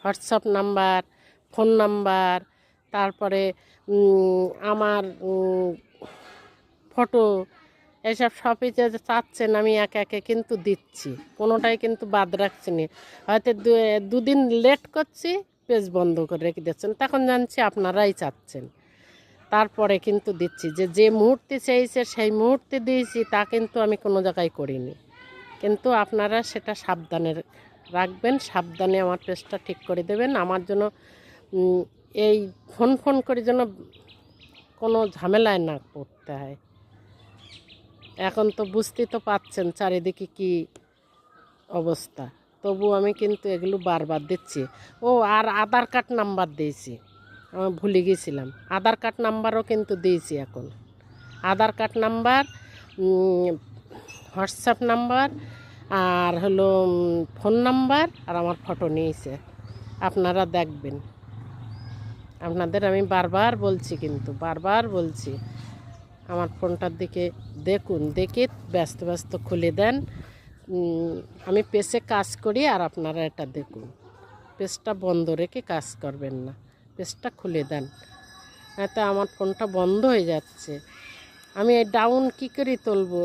WhatsApp number, phone number, তারপরে আমার photo, এসব সবই যে চাচ্ছেন আমি একে একে কিন্তু দিচ্ছি, কোনোটাই কিন্তু বাদ রাখছি না। হয়তো দুদিন লেট করছি, পেজ বন্ধ করে রেখে দিচ্ছেন, তখন জানছি আপনারাই চাচ্ছেন, তারপরে কিন্তু দিচ্ছি। যে মুহূর্তে চেয়েছে সেই মুহূর্তে দিয়েছি, তা কিন্তু আমি কোনো জায়গায় করিনি। কিন্তু আপনারা সেটা সাবধানে রাখবেন, সাবধানে আমার পেজটা ঠিক করে দেবেন। আমার জন্য এই ফোন করে যেন কোনো ঝামেলায় না পড়তে হয়। এখন তো বুঝতেই তো পাচ্ছেন চারিদিকে কি অবস্থা, তবু আমি কিন্তু এগুলো বারবার দিচ্ছি। ও আর আধার কার্ড নাম্বার দিয়েছি, আমি ভুলে গেছিলাম, আধার কার্ড নাম্বারও কিন্তু দিয়েছি। এখন আধার কার্ড নাম্বার, হোয়াটসঅ্যাপ নাম্বার, আর হলো ফোন নাম্বার, আর আমার ফটো নিয়েছে। আপনারা দেখবেন, আপনাদের আমি বারবার বলছি, কিন্তু বারবার বলছি আমার ফোনটার দিকে দেখুন, দেখে ব্যস্ত ব্যস্ত খুলে দেন। আমি পেজে কাজ করি, আর আপনারা এটা দেখুন। পেজটা বন্ধ রেখে কাজ করবেন না, পেজটা খুলে দেন, নয়তো আমার ফোনটা বন্ধ হয়ে যাচ্ছে। আমি ডাউন কী করে তুলবো?